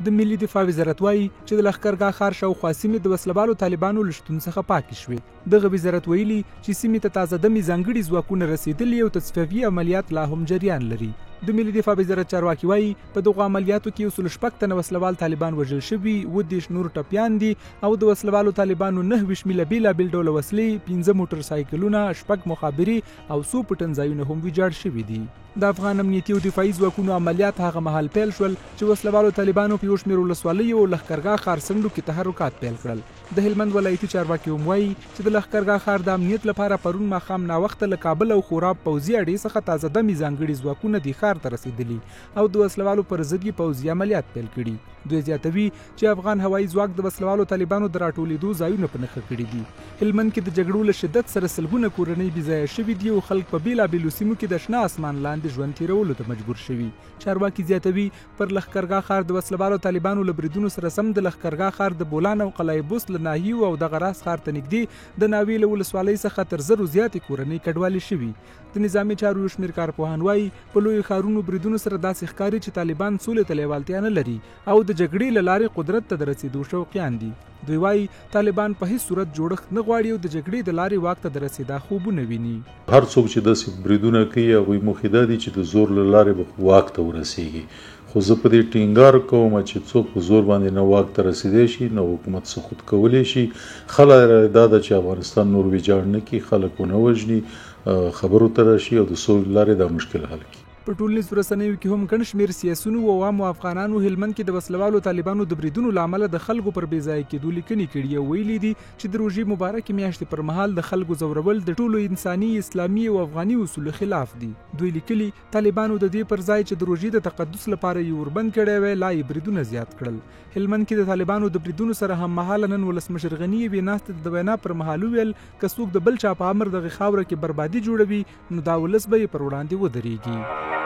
د ملي دفاع وزارت وایي چې د لښکرګاه ښار شاوخوا سیمې د وسلوالو طالبانو له شتون څخه پاکې شوې. دغه وزارت ویلي چې سیمې ته تازه دمې ځانګړي ځواکونه رسېدلي او تصفیوي عملیات لا هم جریان لري. د ملي دفاع وزارت چارواکي وایي په دغو عملیاتو کې 106 تنه وسلوال طالبان وژل شوي، 30 نور ټپیان دي او د وسلوالو طالبانو 9 میله بیلابیل ډوله وسلې، 15 موټر سایکلونه، 6 مخابري او 100 پټنځایونه هم ویجاړ شوي دي. د افغان امنیتي او دفاعي ځواکونو عملیات هغه مهال پیل شول چې وسلوالو طالبانو په یو شمېر ولسوالیو او لښکرګاه ښار څنډو کې تحرکات پیل کړل. د هلمند ولایتي چارواکي هم وایي چې د لښکرګاه ښار د امنیت لپاره پرون ماښام ناوخته له کابل او خوراب پوځي اډې څخه تازه دمې ځانګړي ځواکونه دې ښار ته رسېدلي او د وسلوالو پر ضد یې پوځي عملیات پیل کړي. دوی زیاتوي چې افغان هوایي ځواک د وسلوالو طالبانو د راټولېدو ځایونه په نښه کړي دي. هلمند کې د جګړو له شدت سره سلګونه کورنۍ بېځایه شوي دي او خلک په بېلابېلو سیمو کې د شنه اسمان لاندې ژوند تېرولو ته مجبور شوي. چارواکي زیاتوي پر لښکرګاه ښار د وسلوالو طالبانو له بریدونو سره سم د لښکرګاه ښار د بولان او قلعه بست له ناحیو او دغه راس ښار ته نږدې د ناوې له ولسوالۍ څخه تر 1000 زیاتې کورنۍ کډوالې شوي. د نظامي چارو یو شمېر کارپوهان وایي په لویو ښارونو بریدونو سره داسې ښکاري چې طالبان سولې ته لیوالتیا نه لري او د جګړې له لارې قدرت ته د رسېدو شوقیان دي. دوی وایي طالبان په هیڅ صورت جوړښت نه غواړي او د جګړې د لارې واک ته د رسېدا خوبونه ویني. هر څوک چې داسې بریدونه کوي هغوی موخې دا دي چې د زور له لارې به واک ته ورسېږي. خو زه په دې ټینګار کوم چې څوک په زور باندې نه واک ته رسېدی شي نه حکومت څه خود کولی شي. خله دا ده چې افغانستان نور ویجاړ نه کړي، خلک ونه وژني، خبرو ته راشي او د سولې لارې دا مشکل حل کړي. په ټولنیزو رسنیو کې هم ګڼ شمېر سیاسیونو او عامو افغانانو هلمند کې د وسلوالو طالبانو د بریدونو له امله د خلکو پر بېځایه کېدو لیکنې کړي او ویلي دي چې د روژې مبارکې میاشتې پر مهال د خلکو ځورول د ټولو انساني، اسلامي او افغاني اصولو خلاف دي. دوی لیکلي طالبانو د دې پر ځای چې د روژې د تقدس لپاره یې وربند کړی وی لا یې بریدونه زیات کړل. هلمند کې د طالبانو د بریدونو سره هم مهاله نن ولسمشر غني یوې ناستې د وینا پر مهال وویل که څوک د بل چا په امر دغې خاوره کې بربادي جوړوي نو دا ولس به یې پر وړاندې ودرېږي.